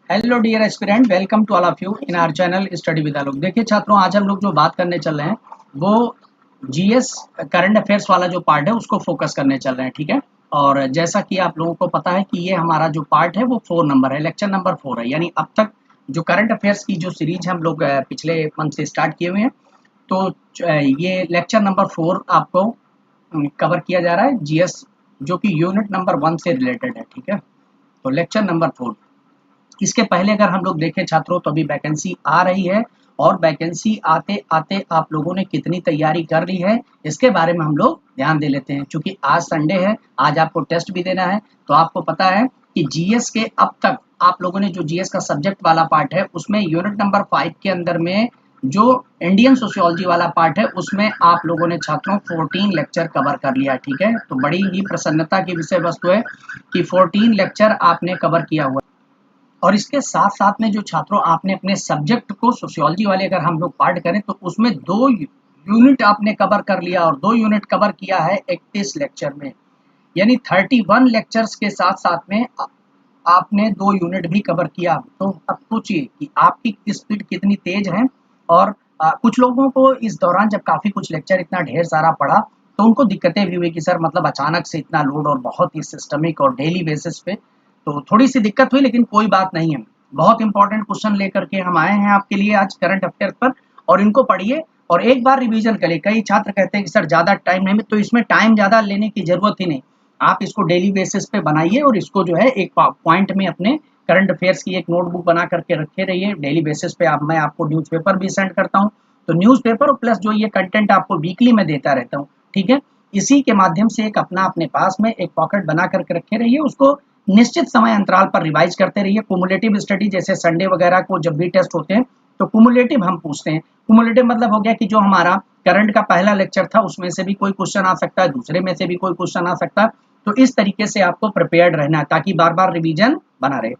Hello dear aspirant, welcome to all of you in our channel study with Alok. देखिए छात्रों, आज हम लोग जो बात करने चल रहे हैं वो जीएस करंट अफेयर्स वाला जो पार्ट है उसको फोकस करने चल रहे हैं। ठीक है, और जैसा कि आप लोगों को पता है कि ये हमारा जो पार्ट है वो 4 नंबर है, लेक्चर नंबर 4 है। यानी अब तक जो करंट अफेयर्स की जो सीरीज हम लोग पिछले मंथ से स्टार्ट किए हुए हैं, तो ये लेक्चर नंबर 4 आपको कवर किया जा रहा है, जीएस जो कि यूनिट नंबर 1 से रिलेटेड है। ठीक है, तो लेक्चर नंबर 4। इसके पहले अगर हम लोग देखें छात्रों, तो अभी वैकेंसी आ रही है और वैकेंसी आते आते आप लोगों ने कितनी तैयारी कर ली है इसके बारे में हम लोग ध्यान दे लेते हैं। क्योंकि आज संडे है, आज आपको टेस्ट भी देना है, तो आपको पता है कि जीएस के अब तक आप लोगों ने जो जीएस का सब्जेक्ट वाला पार्ट है उसमें यूनिट नंबर 5 के अंदर में जो इंडियन सोशियोलॉजी वाला पार्ट है उसमें आप लोगों ने छात्रों 14 लेक्चर कवर कर लिया। ठीक है, तो बड़ी ही प्रसन्नता की विषय वस्तु है कि 14 लेक्चर आपने कवर किया हुआ। और इसके साथ साथ में जो छात्रों आपने अपने सब्जेक्ट को सोशियोलॉजी वाले अगर हम लोग पार्ट करें तो उसमें 2 यूनिट आपने कवर कर लिया, और 2 यूनिट कवर किया है 31 लेक्चर में। यानी 31 लेक्चर्स के साथ साथ में आपने 2 यूनिट भी कवर किया। तो अब सोचिए कि आपकी स्पीड कितनी तेज है। और कुछ लोगों को इस दौरान जब काफ़ी कुछ लेक्चर इतना ढेर सारा पढ़ा तो उनको दिक्कतें भी हुई कि सर मतलब अचानक से इतना लोड और बहुत ही सिस्टमिक और डेली बेसिस पे, तो थोड़ी सी दिक्कत हुई, लेकिन कोई बात नहीं है। बहुत इंपॉर्टेंट क्वेश्चन लेकर के हम आए हैं आपके लिए आज करंट अफेयर पर, और इनको पढ़िए और एक बार रिवीजन करिए। कई छात्र कहते हैं कि सर ज़्यादा टाइम नहीं, तो इसमें टाइम ज़्यादा लेने की जरूरत ही नहीं। आप इसको डेली बेसिस पे बनाइए और इसको जो है एक पॉइंट में अपने करंट अफेयर्स की एक नोटबुक बना करके रखे रहिए। डेली बेसिस पे मैं आपको न्यूज़पेपर भी सेंड करता हूँ, तो न्यूज़पेपर प्लस जो ये कंटेंट आपको वीकली में देता रहता हूँ। ठीक है, इसी के माध्यम से एक अपना अपने पास में एक पॉकेट बना करके रखे रहिए, उसको निश्चित समय अंतराल पर रिवाइज करते रहिए। कुमुलेटिव स्टडी जैसे संडे वगैरह को जब भी टेस्ट होते हैं तो कुमुलेटिव हम पूछते हैं। कुमुलेटिव मतलब हो गया कि जो हमारा करंट का पहला लेक्चर था उसमें से भी कोई क्वेश्चन आ सकता है, दूसरे में से भी कोई क्वेश्चन आ सकता है। तो इस तरीके से आपको प्रिपेयर्ड रहना है ताकि बार बार रिवीजन बना रहे।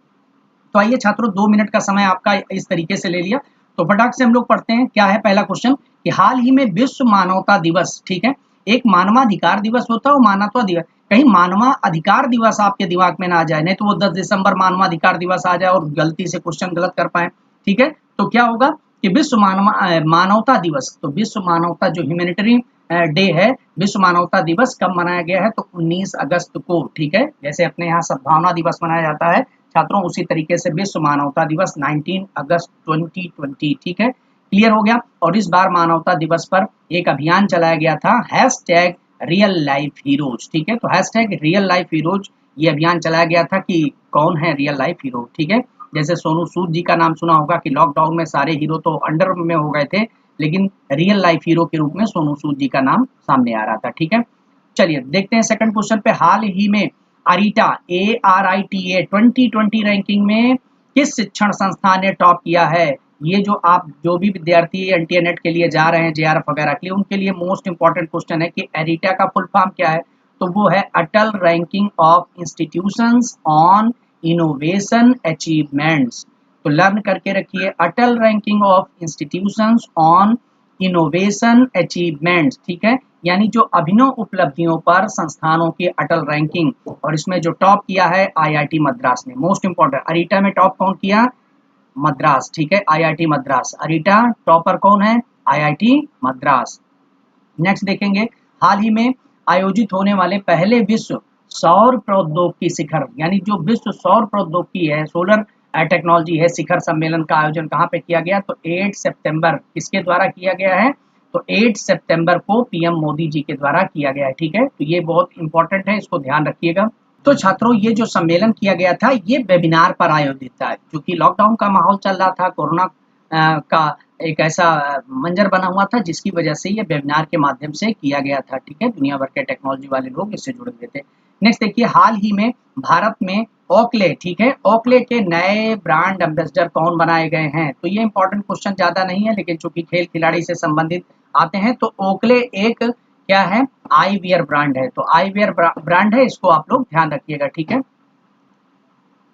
तो आइए छात्रों, 2 मिनट का समय आपका इस तरीके से ले लिया, तो फटाक से हम लोग पढ़ते हैं। क्या है पहला क्वेश्चन कि हाल ही में विश्व मानवता दिवस, ठीक है, एक मानवाधिकार दिवस होता है और मानवता दिवस, कहीं मानवाधिकार दिवस आपके दिमाग में ना आ जाए, नहीं तो वो 10 दिसंबर मानवाधिकार दिवस आ जाए और गलती से क्वेश्चन गलत कर पाए। ठीक है, तो क्या होगा कि विश्व मानवता दिवस, तो विश्व मानवता जो ह्यूमैनिटेरी डे है, विश्व मानवता दिवस कब मनाया गया है, तो 19 अगस्त को। ठीक है, जैसे अपने यहाँ सद्भावना दिवस मनाया जाता है छात्रों, उसी तरीके से विश्व मानवता दिवस 19 अगस्त 2020। ठीक है, क्लियर हो गया। और इस बार मानवता दिवस पर एक अभियान चलाया गया था, हैशटैग रियल लाइफ हीरोज। ठीक है, तो हैशटैग रियल लाइफ हीरोज ये अभियान चलाया गया था कि कौन है रियल लाइफ हीरो। ठीक है, जैसे सोनू सूद जी का नाम सुना होगा कि लॉकडाउन में सारे हीरो तो अंडर में हो गए थे, लेकिन रियल लाइफ हीरो के रूप में सोनू सूद जी का नाम सामने आ रहा था। ठीक है, चलिए देखते हैं सेकंड क्वेश्चन पे। हाल ही में अरीटा ARITA 2020 रैंकिंग में किस शिक्षण संस्थान ने टॉप किया है? ये जो आप जो भी विद्यार्थी एनटीए के लिए जा रहे हैं, JRF वगैरह के लिए, उनके लिए मोस्ट इंपॉर्टेंट क्वेश्चन है कि एरिटा का फुल फॉर्म क्या है। तो वो है Atal ranking of institutions on innovation achievements. तो लर्न करके रखिए, Atal ranking of institutions on innovation achievements. ठीक है, यानी जो अभिनव उपलब्धियों पर संस्थानों की अटल रैंकिंग, और इसमें जो टॉप किया है IIT मद्रास ने। मोस्ट इंपॉर्टेंट, अरीटा में टॉप कौन किया? मद्रास। ठीक है, IIT मद्रास। अरीटा टॉपर कौन है? IIT मद्रास। नेक्स्ट देखेंगे, हाल ही में आयोजित होने वाले पहले विश्व सौर प्रौद्योगिकी शिखर, यानी जो विश्व सौर प्रौद्योगिकी है, सोलर टेक्नोलॉजी है, शिखर सम्मेलन का आयोजन कहाँ पे किया गया? तो 8 सितंबर किसके द्वारा किया गया है? तो 8 सितंबर को PM मोदी जी के द्वारा किया गया है। ठीक है, तो ये बहुत इंपॉर्टेंट है, इसको ध्यान रखिएगा। तो छात्रों, ये जो सम्मेलन किया गया था ये वेबिनार पर आयोजित था, क्योंकि लॉकडाउन का माहौल चल रहा था, कोरोना का एक ऐसा मंजर बना हुआ था जिसकी वजह से ये वेबिनार के माध्यम से किया गया था। ठीक है, दुनिया भर के टेक्नोलॉजी वाले लोग इससे जुड़े हुए थे। नेक्स्ट देखिए, हाल ही में भारत में ओकले, ठीक है, ओकले के नए ब्रांड एम्बेसडर कौन बनाए गए हैं? तो ये इंपॉर्टेंट क्वेश्चन ज्यादा नहीं है, लेकिन चूंकि खेल खिलाड़ी से संबंधित आते हैं, तो ओकले एक क्या है? आईवियर ब्रांड है। तो आईवियर ब्रांड है, इसको आप लोग ध्यान रखिएगा। ठीक है,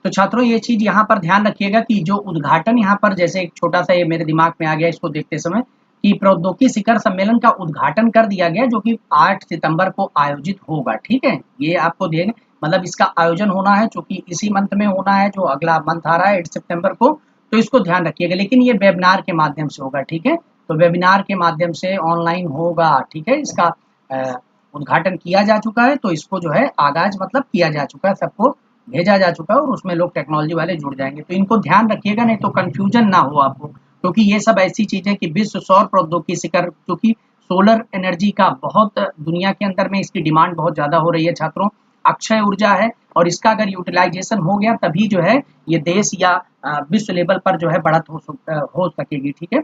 तो छात्रों ये चीज यहाँ पर ध्यान रखिएगा कि जो उद्घाटन यहाँ पर, जैसे एक छोटा सा ये मेरे दिमाग में आ गया इसको देखते समय, कि प्रौद्योगिकी शिखर सम्मेलन का उद्घाटन कर दिया गया जो कि 8 सितंबर को आयोजित होगा। ठीक है, ये आपको मतलब इसका आयोजन होना है, चूंकि इसी मंथ में होना है, जो अगला मंथ आ रहा है 8 सितंबर को, तो इसको ध्यान रखिएगा। लेकिन ये वेबिनार के माध्यम से होगा, ठीक है, तो वेबिनार के माध्यम से ऑनलाइन होगा, ठीक है। इसका उद्घाटन किया जा चुका है, तो इसको जो है आगाज मतलब किया जा चुका है, सबको भेजा जा चुका है और उसमें लोग टेक्नोलॉजी वाले जुड़ जाएंगे। तो इनको ध्यान रखिएगा, नहीं तो कंफ्यूजन ना हो आपको, क्योंकि ये सब ऐसी चीजें कि विश्व सौर प्रौद्योगिकी शिखर, क्योंकि सोलर एनर्जी का बहुत दुनिया के अंदर में इसकी डिमांड बहुत ज्यादा हो रही है छात्रों, अक्षय ऊर्जा है, और इसका अगर यूटिलाइजेशन हो गया तभी जो है ये देश या विश्व लेवल पर जो है बढ़त हो सकेगी, ठीक है।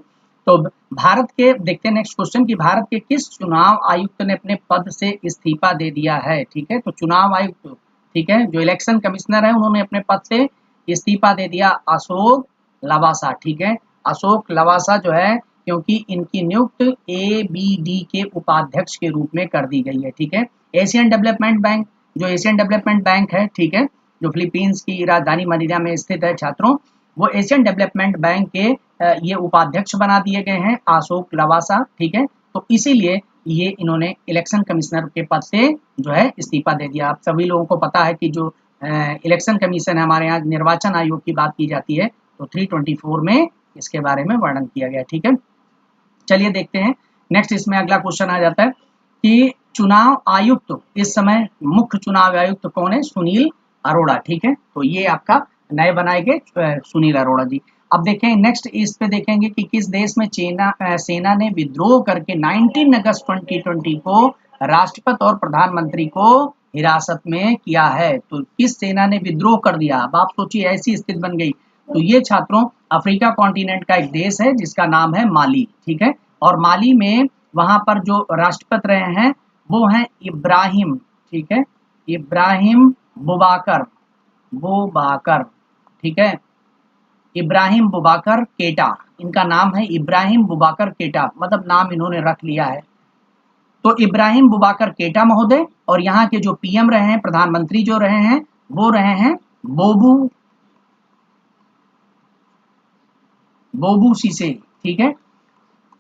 तो भारत के देखते हैं नेक्स्ट क्वेश्चन कि भारत के किस चुनाव आयुक्त ने अपने पद से इस्तीफा दे दिया है, ठीक है। तो चुनाव आयुक्त, ठीक है, जो इलेक्शन कमिश्नर है उन्होंने अपने पद से इस्तीफा दे दिया, अशोक लवासा, ठीक है। अशोक लवासा जो है, क्योंकि इनकी नियुक्त ABD के उपाध्यक्ष के रूप में कर दी गई है, ठीक है। एशियन डेवलपमेंट बैंक, जो एशियन डेवलपमेंट बैंक है, ठीक है, जो फिलीपींस की राजधानी मनीला में स्थित है छात्रों, वो एशियन डेवलपमेंट बैंक के ये उपाध्यक्ष बना दिए गए हैं अशोक लवासा, ठीक है। तो इसीलिए ये इन्होंने इलेक्शन कमिश्नर के पद से जो है इस्तीफा दे दिया। आप सभी लोगों को पता है कि जो इलेक्शन कमीशन है हमारे यहाँ, निर्वाचन आयोग की बात की जाती है, तो 324 में इसके बारे में वर्णन किया गया, ठीक है। चलिए देखते हैं नेक्स्ट, इसमें अगला क्वेश्चन आ जाता है कि चुनाव आयुक्त इस समय मुख्य चुनाव आयुक्त कौन है, सुनील अरोड़ा, ठीक है। तो ये आपका नए बनाए गए सुनील अरोड़ा जी। अब देखें नेक्स्ट, इस पे देखेंगे कि किस देश में सेना ने विद्रोह करके 19 अगस्त 2020 को राष्ट्रपति और प्रधानमंत्री को हिरासत में किया है। तो किस सेना ने विद्रोह कर दिया, अब आप सोचिए ऐसी स्थिति बन गई। तो ये छात्रों अफ्रीका कॉन्टिनेंट का एक देश है जिसका नाम है माली, ठीक है। और माली में वहां पर जो राष्ट्रपति रहे हैं वो हैं इब्राहिम, ठीक है, इब्राहिम बुबाकर, ठीक है, इब्राहिम बुबाकर केटा, इनका नाम है इब्राहिम बुबाकर केटा, मतलब नाम इन्होंने रख लिया है। तो इब्राहिम बुबाकर केटा महोदय, और यहाँ के जो PM रहे हैं, प्रधानमंत्री जो रहे हैं, वो रहे हैं बोबू सीसे, ठीक है।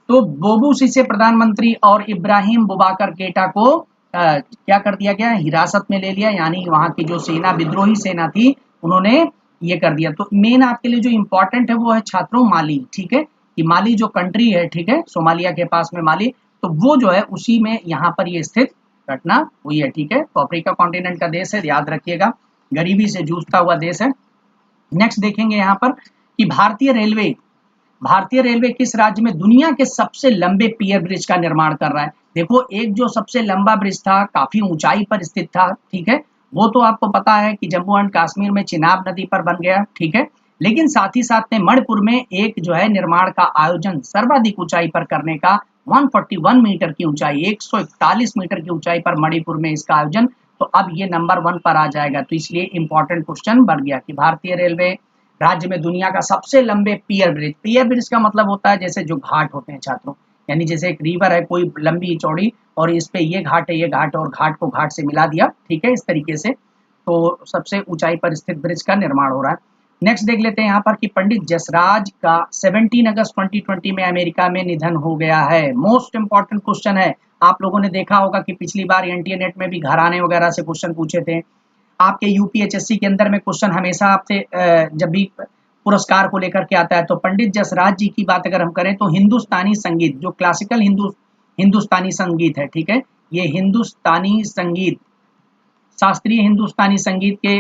तो बोबू सीसे प्रधानमंत्री और इब्राहिम बुबाकर केटा को क्या कर दिया गया, हिरासत में ले लिया, यानी वहां की जो सेना, विद्रोही सेना थी, उन्होंने ये कर दिया। तो मेन आपके लिए जो इंपॉर्टेंट है वो है छात्रों माली, ठीक है, कि माली जो कंट्री है, ठीक है, सोमालिया के पास में माली, तो वो जो है उसी में यहाँ पर ये स्थित घटना हुई है, ठीक है। तो अफ्रीका कॉन्टिनेंट का देश है, याद रखिएगा, गरीबी से जूझता हुआ देश है। नेक्स्ट देखेंगे यहाँ पर कि भारतीय रेलवे किस राज्य में दुनिया के सबसे लंबे पियर ब्रिज का निर्माण कर रहा है। देखो, एक जो सबसे लंबा ब्रिज था, काफी ऊंचाई पर स्थित था, ठीक है, वो तो आपको पता है कि जम्मू एंड कश्मीर में चिनाब नदी पर बन गया, ठीक है। लेकिन साथ ही साथ में मणिपुर में एक जो है निर्माण का आयोजन सर्वाधिक ऊंचाई पर करने का, 141 मीटर की ऊंचाई, 141 मीटर की ऊंचाई पर मणिपुर में इसका आयोजन, तो अब ये नंबर 1 पर आ जाएगा। तो इसलिए इंपॉर्टेंट क्वेश्चन बन गया कि भारतीय रेलवे राज्य में दुनिया का सबसे लंबे पियर ब्रिज का मतलब होता है जैसे जो घाट होते हैं छात्रों, यानी जैसे एक रिवर है कोई लंबी चौड़ी, और इस पे ये घाट है, ये घाट, और घाट को घाट से मिला दिया, ठीक है, इस तरीके से। तो सबसे ऊंचाई पर स्थित ब्रिज का निर्माण हो रहा है। नेक्स्ट देख लेते हैं यहाँ पर कि पंडित जसराज का 17 अगस्त 2020 में अमेरिका में निधन हो गया है। मोस्ट इंपॉर्टेंट क्वेश्चन है, आप लोगों ने देखा होगा कि पिछली बार एनटीए नेट में भी घराने वगैरह से क्वेश्चन पूछे थे। आपके यूपीएचएससी के अंदर में क्वेश्चन हमेशा आपसे जब भी पुरस्कार को लेकर के आता है, तो पंडित जसराज जी की बात अगर हम करें तो हिंदुस्तानी संगीत, जो क्लासिकल हिंदुस्तानी संगीत है, ठीक है, ये हिंदुस्तानी संगीत, शास्त्रीय हिंदुस्तानी संगीत के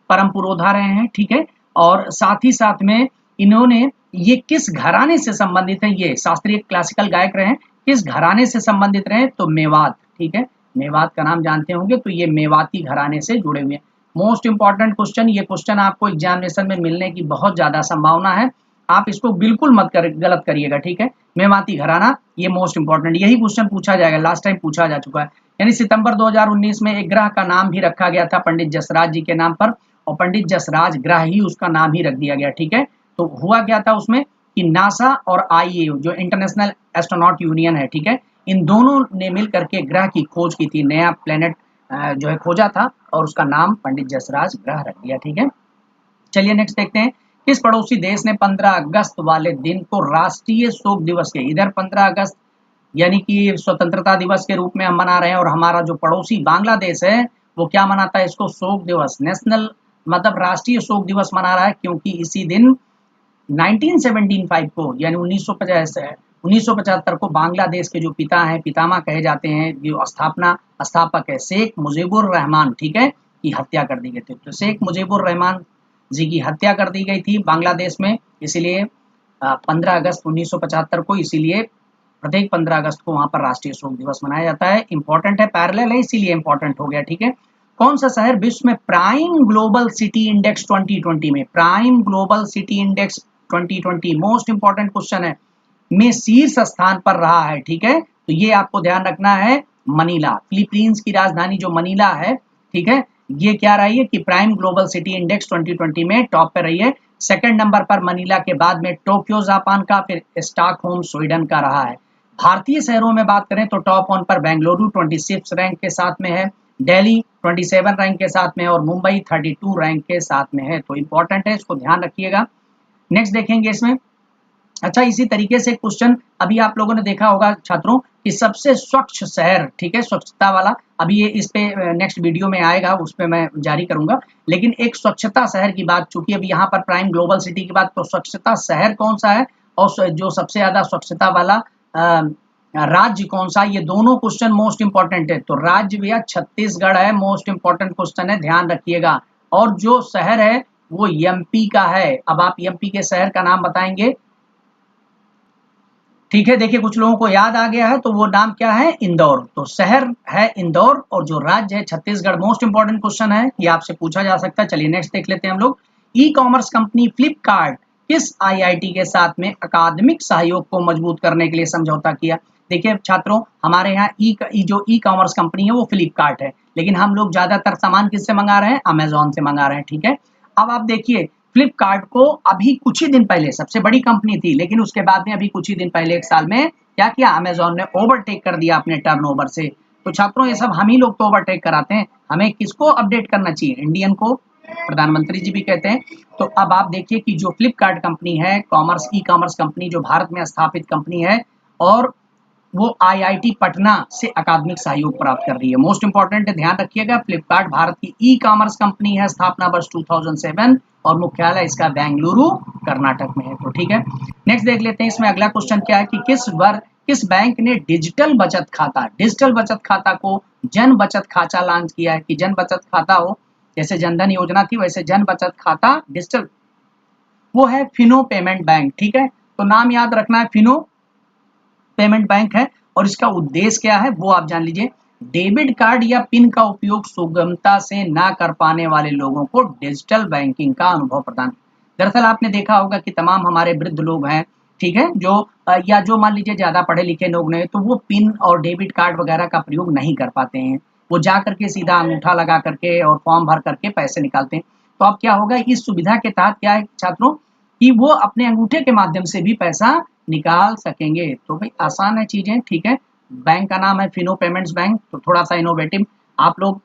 परम पुरोधा रहे हैं, ठीक है। और साथ ही साथ में इन्होंने ये किस घराने से संबंधित है, ये शास्त्रीय क्लासिकल गायक रहे हैं, किस घराने से संबंधित रहे, तो मेवात, ठीक है, मेवात का नाम जानते होंगे, तो ये मेवाती घराने से जुड़े हुए हैं। मोस्ट इंपॉर्टेंट क्वेश्चन, ये क्वेश्चन आपको एग्जामिनेशन में मिलने की बहुत ज्यादा संभावना है, आप इसको बिल्कुल मत गलत करिएगा, ठीक है। मेवाती घराना, ये मोस्ट इंपॉर्टेंट, यही क्वेश्चन पूछा जाएगा, लास्ट टाइम पूछा जा चुका है। यानी सितंबर 2019 में एक ग्रह का नाम भी रखा गया था पंडित जसराज जी के नाम पर, और पंडित जसराज ग्रह ही उसका नाम ही रख दिया गया, ठीक है। तो हुआ क्या था उसमें कि नासा और IAU जो इंटरनेशनल एस्ट्रोनॉट यूनियन है, ठीक है, इन दोनों ने मिल करके ग्रह की खोज की थी, नया प्लेनेट जो है खोजा था, और उसका नाम पंडित जसराज ग्रह रख दिया, ठीक है। चलिए नेक्स्ट देखते हैं, किस पड़ोसी देश ने 15 अगस्त वाले दिन को राष्ट्रीय शोक दिवस के, इधर 15 अगस्त यानी कि स्वतंत्रता दिवस के रूप में हम मना रहे हैं, और हमारा जो पड़ोसी बांग्लादेश है वो क्या मनाता है इसको, शोक दिवस, नेशनल मतलब राष्ट्रीय शोक दिवस मना रहा है, क्योंकि इसी दिन 1975 को यानी 1975 को बांग्लादेश के जो पिता हैं, पितामह कहे जाते हैं, जो स्थापक है शेख मुजीबुर रहमान, ठीक है, की हत्या कर दी गई थी। तो शेख मुजीबुर रहमान जी की हत्या कर दी गई थी बांग्लादेश में, इसीलिए 15 अगस्त 1975 को, इसीलिए प्रत्येक 15 अगस्त को वहां पर राष्ट्रीय शोक दिवस मनाया जाता है। इंपॉर्टेंट है, पैरेलल है, इसीलिए इंपॉर्टेंट हो गया, ठीक है। कौन सा शहर विश्व में प्राइम ग्लोबल सिटी इंडेक्स 2020 में, prime global city index 2020 most important question है, में शीर्ष स्थान पर रहा है, ठीक है। तो ये आपको ध्यान रखना है, मनीला, फिलीपींस की राजधानी जो मनीला है, ठीक है, ये क्या रही है कि प्राइम ग्लोबल सिटी इंडेक्स 2020 में टॉप पे रही है। सेकंड नंबर पर मनीला के बाद में टोक्यो जापान का, फिर स्टॉकहोम स्वीडन का रहा है। भारतीय शहरों में बात करें तो टॉप 1 पर बेंगलुरु 26 रैंक के साथ में है, दिल्ली 27 रैंक के साथ में, और मुंबई 32 रैंक के साथ में है। तो इंपॉर्टेंट है, इसको ध्यान रखिएगा। नेक्स्ट देखेंगे इसमें, अच्छा इसी तरीके से क्वेश्चन अभी आप लोगों ने देखा होगा छात्रों कि सबसे स्वच्छ शहर, ठीक है, स्वच्छता वाला, अभी ये इस पे नेक्स्ट वीडियो में आएगा, उस पे मैं जारी करूंगा, लेकिन एक स्वच्छता शहर की बात, चूंकि अभी यहाँ पर प्राइम ग्लोबल सिटी की बात, तो स्वच्छता शहर कौन सा है और जो सबसे ज्यादा स्वच्छता वाला राज्य कौन सा, ये दोनों क्वेश्चन मोस्ट इंपॉर्टेंट है। तो राज्य भैया छत्तीसगढ़ है, मोस्ट इंपॉर्टेंट क्वेश्चन है, ध्यान रखिएगा। और जो शहर है वो एमपी का है। अब आप एमपी के शहर का नाम बताएंगे, ठीक है, देखिए कुछ लोगों को याद आ गया है, तो वो नाम क्या है, इंदौर। तो शहर है इंदौर और जो राज्य है छत्तीसगढ़। मोस्ट इंपॉर्टेंट क्वेश्चन है, ये आपसे पूछा जा सकता है। चलिए नेक्स्ट देख लेते हैं हम लोग। ई कॉमर्स कंपनी फ्लिपकार्ट किस आईआईटी के साथ में अकादमिक सहयोग को मजबूत करने के लिए समझौता किया। देखिए छात्रों, हमारे यहाँ जो ई कॉमर्स कंपनी है वो फ्लिपकार्ट है, लेकिन हम लोग ज्यादातर सामान किससे मंगा रहे हैं, अमेजोन से मंगा रहे हैं, ठीक है। अब आप देखिए फ्लिपकार्ट को अभी कुछ ही दिन पहले, सबसे बड़ी कंपनी थी, लेकिन उसके बाद में अभी कुछ ही दिन पहले, एक साल में क्या किया, अमेजोन ने ओवरटेक कर दिया अपने टर्नओवर से। तो छात्रों ये सब हम ही लोग तो ओवरटेक कराते हैं, हमें किसको अपडेट करना चाहिए, इंडियन को, प्रधानमंत्री जी भी कहते हैं। तो अब आप देखिए कि जो फ्लिपकार्ट कंपनी है, ई कॉमर्स कंपनी, जो भारत में स्थापित कंपनी है, और वो आईआईटी पटना से अकादमिक सहयोग प्राप्त कर रही है। मोस्ट इंपॉर्टेंट है, ध्यान रखिएगा। फ्लिपकार्ट भारत की ई कॉमर्स कंपनी है, स्थापना वर्ष 2007 और मुख्यालय इसका बेंगलुरु कर्नाटक में है। तो ठीक है, नेक्स्ट देख लेते हैं। इसमें अगला क्वेश्चन क्या है कि किस बैंक ने डिजिटल बचत खाता को जन बचत खाता लॉन्च किया है। कि जन बचत खाता हो, जैसे जनधन योजना थी वैसे जन बचत खाता डिजिटल, वो है फिनो पेमेंट बैंक, ठीक है। तो नाम याद रखना है, फिनो पेमेंट बैंक है। और इसका उद्देश्य क्या है वो आप जान लीजिए। डेबिट कार्ड या पिन का उपयोग सुगमता से ना कर पाने वाले लोगों को डिजिटल बैंकिंग का अनुभव प्रदान। दरअसल आपने देखा होगा कि तमाम हमारे वृद्ध लोग हैं, ठीक है, जो मान लीजिए ज्यादा पढ़े लिखे लोग नहीं, तो वो पिन और डेबिट कार्ड वगैरह का प्रयोग नहीं कर पाते हैं। वो जा करके सीधा अंगूठा लगा करके और फॉर्म भर करके पैसे निकालते हैं। तो अब क्या होगा, इस सुविधा के तहत क्या है छात्रों कि वो अपने अंगूठे के माध्यम से भी पैसा निकाल सकेंगे। तो भाई आसान है चीजें, ठीक है। बैंक का नाम है फिनो पेमेंट्स बैंक। तो थोड़ा सा इनोवेटिव, आप लोग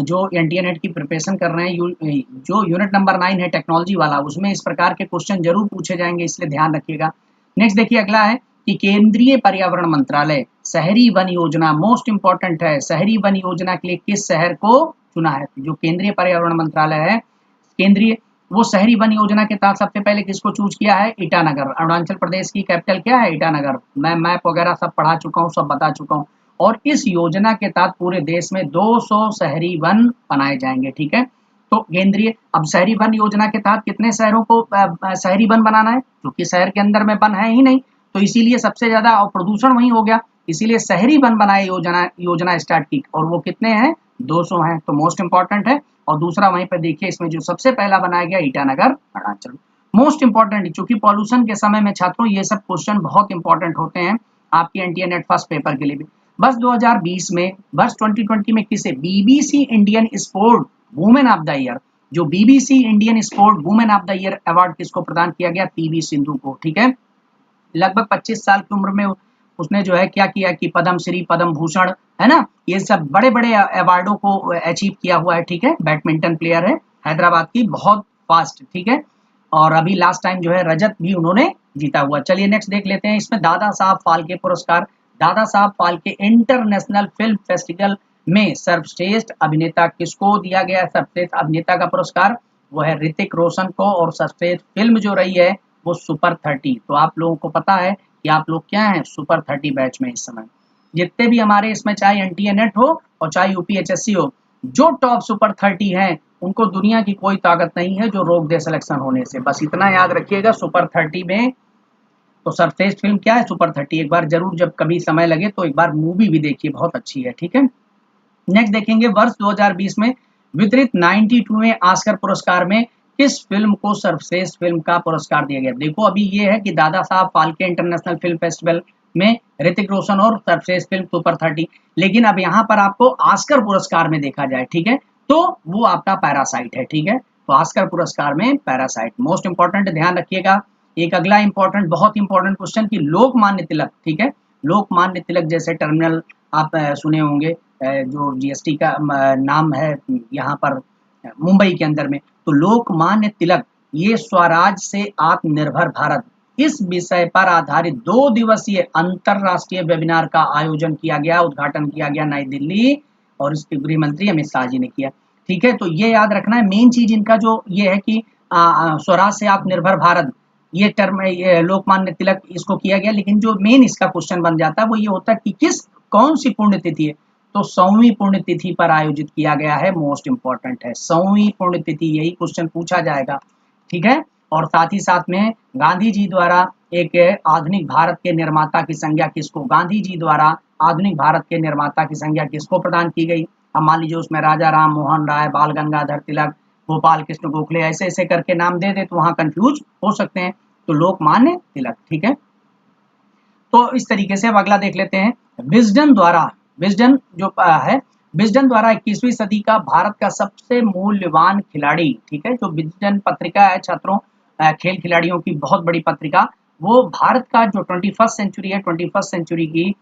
जो इंडिया नेट की प्रिपरेशन कर रहे हैं, जो यूनिट नंबर 9 है टेक्नोलॉजी वाला, उसमें इस प्रकार के क्वेश्चन जरूर पूछे जाएंगे, इसलिए ध्यान रखिएगा। नेक्स्ट देखिए अगला है कि केंद्रीय पर्यावरण मंत्रालय शहरी वन योजना, मोस्ट इंपॉर्टेंट है, शहरी वन योजना के लिए किस शहर को चुना है। जो केंद्रीय पर्यावरण मंत्रालय है, केंद्रीय, वो शहरी वन योजना के तहत सबसे पहले किसको चूज किया है, ईटानगर। अरुणाचल प्रदेश की कैपिटल क्या है, ईटानगर। मैं मैप वगैरह सब पढ़ा चुका हूँ, सब बता चुका हूँ। और इस योजना के तहत पूरे देश में 200 शहरी वन बनाए जाएंगे, ठीक है। तो केंद्रीय, अब शहरी वन योजना के तहत कितने शहरों को शहरी वन बनाना है, क्योंकि शहर के अंदर में वन है ही नहीं, तो इसीलिए सबसे ज्यादा प्रदूषण वहीं हो गया, इसीलिए शहरी वन बनाए योजना स्टार्ट की, और वो कितने हैं, 200 हैं। तो मोस्ट इंपॉर्टेंट है। और दूसरा वहीं पर देखिए, इसमें जो सबसे पहला बनाया गया ईटानगर अरुणाचल। मोस्ट इंपॉर्टेंट, चूंकि पॉल्यूशन के समय में छात्रों ये सब क्वेश्चन बहुत इंपॉर्टेंट होते हैं आपके एनटीए नेट फर्स्ट पेपर के लिए भी। बस 2020 में, वर्ष 2020 में किसे, BBC Indian sport women of the year, जो BBC Indian sport women of the year award किसको प्रदान किया गया, पीवी सिंधु को, ठीक है। लगभग 25 साल की उम्र में उसने जो है क्या किया कि पद्म श्री, पद्म भूषण, है ना, ये सब बड़े बड़े अवार्डों को अचीव किया हुआ है, ठीक है। बैडमिंटन प्लेयर है, हैदराबाद की, बहुत फास्ट, ठीक है। और अभी लास्ट टाइम जो है रजत भी उन्होंने जीता हुआ। चलिए नेक्स्ट देख लेते हैं। इसमें दादा साहब फाल्के पुरस्कार, Dada Saheb Phalke international film festival में सर्वश्रेष्ठ अभिनेता किसको दिया गया? सर्वश्रेष्ठ अभिनेता का पुरस्कार वो है ऋतिक रोशन को, और सर्वश्रेष्ठ फिल्म जो रही है वो सुपर 30। तो आप लोगों को पता है कि आप लोग क्या हैं, सुपर 30 बैच में इस समय। जितने भी हमारे इसमें चाहे एनटीए नेट हो और चाहे यूपीएचएससी हो, जो टॉप सुपर 30 हैं उनको दुनिया की कोई ताकत नहीं है जो रोक दे सिलेक्शन होने से। बस इतना याद रखिएगा। सुपर 30 में तो सर्वश्रेष्ठ फिल्म क्या है? सुपर 30। एक बार जरूर जब कभी समय लगे तो एक बार मूवी भी देखिए, बहुत अच्छी है, ठीक है। नेक्स्ट देखेंगे, वर्ष 2020 में वितरित 92वें ऑस्कर पुरस्कार में किस फिल्म को सर्वश्रेष्ठ फिल्म का पुरस्कार दिया गया? देखो अभी ये है कि Dada Saheb Phalke international film festival में ऋतिक रोशन और सर्वश्रेष्ठ फिल्म सुपर 30, लेकिन अब यहाँ पर आपको ऑस्कर पुरस्कार में देखा जाए, ठीक है, तो वो आपका पैरासाइट है, ठीक है। तो ऑस्कर पुरस्कार में पैरासाइट मोस्ट इंपॉर्टेंट, ध्यान रखिएगा। एक अगला इंपॉर्टेंट, बहुत इंपॉर्टेंट क्वेश्चन कि लोकमान्य तिलक, ठीक है, लोकमान्य तिलक जैसे टर्मिनल आप सुने होंगे, जो जीएसटी का नाम है यहाँ पर मुंबई के अंदर में, तो लोकमान्य तिलक ये स्वराज से आत्मनिर्भर भारत इस विषय पर आधारित 2 दिवसीय अंतरराष्ट्रीय वेबिनार का आयोजन किया गया, उद्घाटन किया गया नई दिल्ली, और इसके गृह मंत्री अमित शाह जी ने किया, ठीक है। तो ये याद रखना है, मेन चीज इनका जो ये है कि स्वराज से आत्मनिर्भर भारत ये टर्म लोकमान्य तिलक इसको किया गया, लेकिन जो मेन इसका क्वेश्चन बन जाता है वो ये होता है कि कौन सी पुण्यतिथि है? तो 100वीं पुण्यतिथि पर आयोजित किया गया है, मोस्ट इंपॉर्टेंट है 100वीं पुण्यतिथि, यही क्वेश्चन पूछा जाएगा, ठीक है। और साथ ही साथ में गांधी जी द्वारा एक आधुनिक भारत के निर्माता की संज्ञा किसको, गांधी जी द्वारा आधुनिक भारत के निर्माता की संज्ञा किसको प्रदान की गई? अब मान लीजिए उसमें राजा राम मोहन राय, बाल गंगाधर तिलक, गोपाल कृष्ण गोखले, ऐसे ऐसे करके नाम दे दे तो वहां कंफ्यूज हो सकते हैं, तो लोकमान्य तिलक, ठीक है। तो इस तरीके से अब अगला देख लेते हैं, विजडन द्वारा, विजडन जो है, विजडन द्वारा 21वीं सदी का भारत का सबसे मूल्यवान खिलाड़ी, ठीक है, जो विजडन पत्रिका है छात्रों, खेल खिलाड़ियों की बहुत बड़ी पत्रिका, वो भारत का जो 21st सेंचुरी है, 21st सेंचुरी की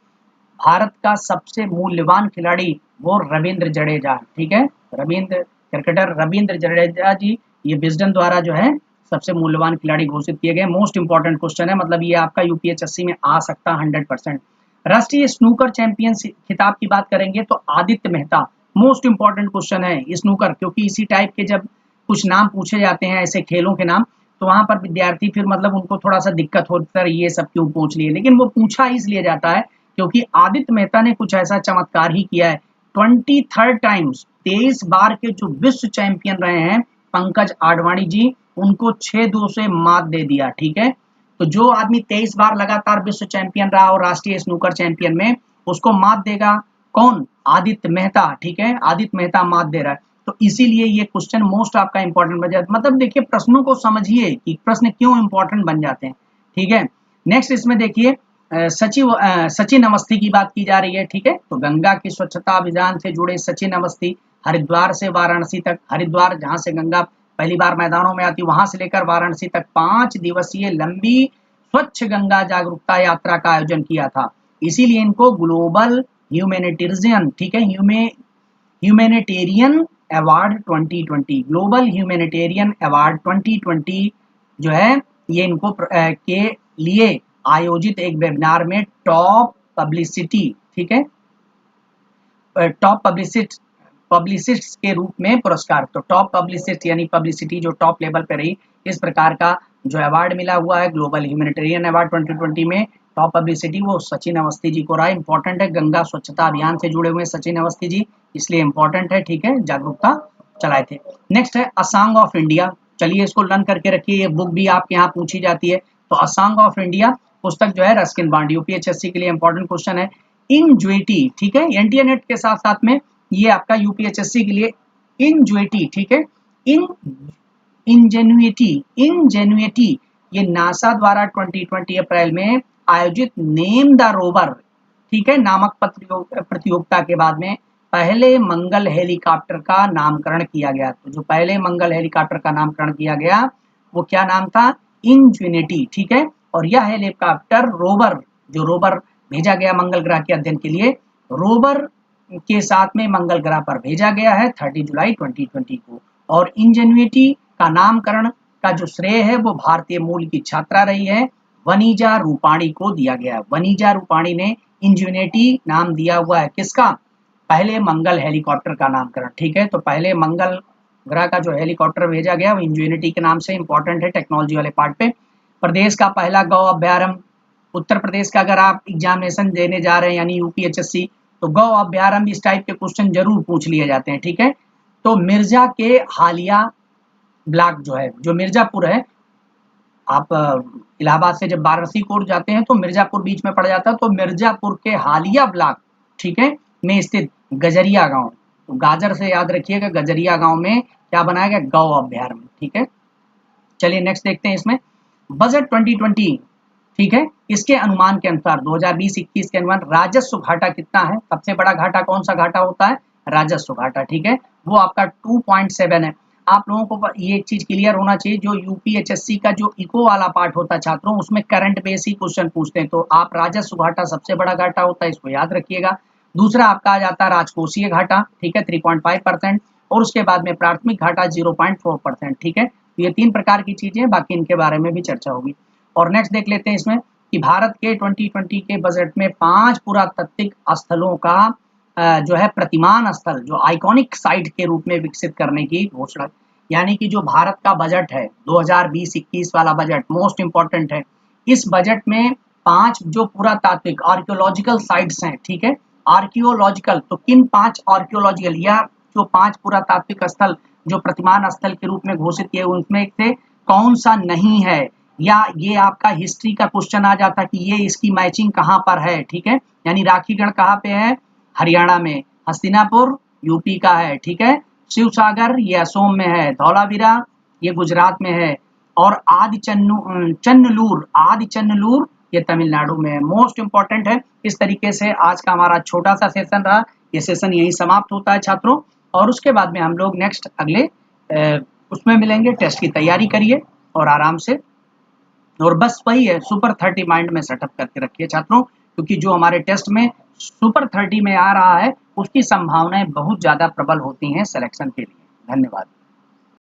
भारत का सबसे मूल्यवान खिलाड़ी वो रविंद्र जडेजा, ठीक है, रविंद्र क्रिकेटर रविंद्र जडेजा जी ये विजडन द्वारा जो है सबसे मूल्यवान खिलाड़ी घोषित किए गए। मोस्ट इंपॉर्टेंट क्वेश्चन है, मतलब ये आपका यूपीएचएससी में आ सकता है 100%। राष्ट्रीय स्नूकर चैंपियन खिताब की बात करेंगे तो Aditya Mehta, most important question है स्नूकर, क्योंकि इसी टाइप के जब कुछ नाम पूछे जाते हैं ऐसे खेलों के नाम, तो वहां पर विद्यार्थी फिर मतलब उनको थोड़ा सा दिक्कत होता है, ये सब क्यों पूछ लिए, लेकिन वो पूछा इसलिए जाता है क्योंकि आदित्य मेहता ने कुछ ऐसा चमत्कार ही किया है। 23rd टाइम्स, 23 बार के जो विश्व चैंपियन रहे हैं पंकज आडवाणी जी, उनको 6-2 से मात दे दिया, ठीक है। तो जो आदमी 23 बार लगातार विश्व चैंपियन रहा और राष्ट्रीय स्नूकर चैंपियन में, उसको मात देगा कौन? आदित्य मेहता, ठीक है, आदित्य मेहता मात दे रहा है। तो इसीलिए ये क्वेश्चन मोस्ट आपका इंपॉर्टेंट बन जाता है, मतलब देखिए प्रश्नों को समझिए कि प्रश्न क्यों इंपॉर्टेंट बन जाते हैं, ठीक है। नेक्स्ट इसमें देखिए सचिन अवस्थी की बात की जा रही है, ठीक है, तो गंगा की स्वच्छता अभियान से जुड़े सचिन अवस्थी हरिद्वार से वाराणसी तक, हरिद्वार जहां से गंगा पहली बार मैदानों में आती, वहां से लेकर वाराणसी तक 5 दिवसीय लंबी स्वच्छ गंगा जागरूकता यात्रा का आयोजन किया था, इसीलिए इनको ग्लोबल ह्यूमैनिटेरियन, ठीक है, humanitarian award 2020, global humanitarian award 2020 जो है ये इनको के लिए आयोजित एक वेबिनार में टॉप पब्लिसिटी, ठीक है, टॉप पब्लिसिस्ट के रूप में पुरस्कार, तो टॉप पब्लिसिस्ट यानी पब्लिसिटी जो टॉप लेवल पे रही, इस प्रकार का जो अवार्ड मिला हुआ है ग्लोबल ह्यूमैनिटेरियन अवार्ड 2020 में टॉप पब्लिसिटी वो सचिन अवस्थी जी को रहा। इंपॉर्टेंट है, गंगा स्वच्छता अभियान से जुड़े हुए सचिन अवस्थी जी, इसलिए इंपॉर्टेंट है, ठीक है, जागरूकता चलाए थे। नेक्स्ट है अ सॉन्ग ऑफ इंडिया, चलिए इसको लर्न करके रखिए, ये बुक भी आपके यहाँ पूछी जाती है। तो अ सॉन्ग ऑफ इंडिया पुस्तक जो है रस्किन बॉन्ड, यूपीएचएससी के लिए इंपॉर्टेंट क्वेश्चन है। इंज्वेटी, ठीक है, एनटीए नेट के साथ साथ में ये आपका यूपीएचएससी के लिए इंज्वेटी, ठीक है, इंजेन्युइटी ये नासा द्वारा 2020 अप्रैल में आयोजित नेम द रोवर, ठीक है, नामक प्रतियोगिता के बाद में पहले मंगल हेलीकॉप्टर का नामकरण किया गया। तो जो पहले मंगल हेलीकॉप्टर का नामकरण किया गया वो क्या नाम था? इंजेन्युइटी, ठीक है, और यह हेलीकॉप्टर रोवर, जो रोवर भेजा गया मंगल ग्रह के अध्ययन के लिए, रोवर के साथ में मंगल ग्रह पर भेजा गया है 30 जुलाई 2020 को। और इंजेन्युइटी का नामकरण का जो श्रेय है वो भारतीय मूल की छात्रा रही है वनीजा रूपाणी को दिया गया। वनीजा रूपाणी ने इंजेन्युइटी नाम दिया हुआ है किसका? पहले मंगल हेलीकॉप्टर का नामकरण, ठीक है। तो पहले मंगल ग्रह का जो हेलीकॉप्टर भेजा गया वो इंजेनिटी के नाम से इंपॉर्टेंट है टेक्नोलॉजी वाले पार्ट पे। प्रदेश का पहला गौ अभ्यारण्य, उत्तर प्रदेश का अगर आप एग्जामिनेशन देने जा रहे हैं यानी यूपीएचएससी, तो गौ अभ्यारण्य इस टाइप के क्वेश्चन जरूर पूछ लिए जाते हैं, ठीक है। तो मिर्जा के हालिया ब्लॉक जो है, जो मिर्जापुर है, आप इलाहाबाद से जब वाराणसी कोर्ट जाते हैं तो मिर्जापुर बीच में पड़ जाता है, तो मिर्जापुर के हालिया ब्लॉक, ठीक है, में स्थित गजरिया गांव, तो गाजर से याद रखिएगा, गजरिया गांव में क्या बनाया गया, गौ अभ्यारण्य, ठीक है। चलिए नेक्स्ट देखते हैं इसमें बजट 2020, ठीक है। इसके अनुमान के अनुसार 2020-21 के अनुमान राजस्व घाटा कितना है, सबसे बड़ा घाटा कौन सा घाटा होता है, राजस्व घाटा, ठीक है, वो आपका 2.7 है। आप लोगों को ये एक चीज क्लियर होना चाहिए, जो यूपीएचएससी का जो इको वाला पार्ट होता है छात्रों, उसमें करंट बेस ही क्वेश्चन पूछते हैं, तो आप राजस्व घाटा सबसे बड़ा घाटा होता है, इसको याद रखिएगा। दूसरा आपका आ जाता है राजकोषीय घाटा, ठीक है, 3.5%, और उसके बाद में प्राथमिक घाटा 0.4%, ठीक है। तो ये 3 प्रकार की चीजें, बाकी इनके बारे में भी चर्चा होगी। और नेक्स्ट देख लेते हैं इसमें कि भारत के 2020 के बजट में 5 पुरातात्विक स्थलों का जो है प्रतिमान स्थल, जो आइकॉनिक साइट के रूप में विकसित करने की घोषणा, यानी कि जो भारत का बजट है 2020-21 वाला बजट मोस्ट इंपॉर्टेंट है, इस बजट में 5 जो पुरातात्विक आर्कियोलॉजिकल साइट्स हैं, ठीक है, आर्कियोलॉजिकल, तो किन 5 आर्कियोलॉजिकल या जो 5 पुरातात्विक स्थल जो प्रतिमान स्थल के रूप में घोषित किए, उनमें से कौन सा नहीं है, या ये आपका हिस्ट्री का क्वेश्चन आ जाता कि ये इसकी मैचिंग कहाँ पर है, ठीक है, यानी राखीगढ़ कहाँ पे है, हरियाणा में, हस्तिनापुर यूपी का है, ठीक है, शिव सागर ये असोम में है, धौलावीरा ये गुजरात में है, और चन्नलूर ये तमिलनाडु में है। मोस्ट इंपॉर्टेंट है। इस तरीके से आज का हमारा छोटा सा सेशन रहा, ये सेशन यही समाप्त होता है छात्रों, और उसके बाद में हम लोग नेक्स्ट अगले उसमें मिलेंगे। टेस्ट की तैयारी करिए और आराम से, और बस वही है, सुपर 30 माइंड में सेटअप करके रखिए छात्रों, क्योंकि जो हमारे टेस्ट में सुपर 30 में आ रहा है उसकी संभावनाएं बहुत ज्यादा प्रबल होती हैं सिलेक्शन के लिए। धन्यवाद।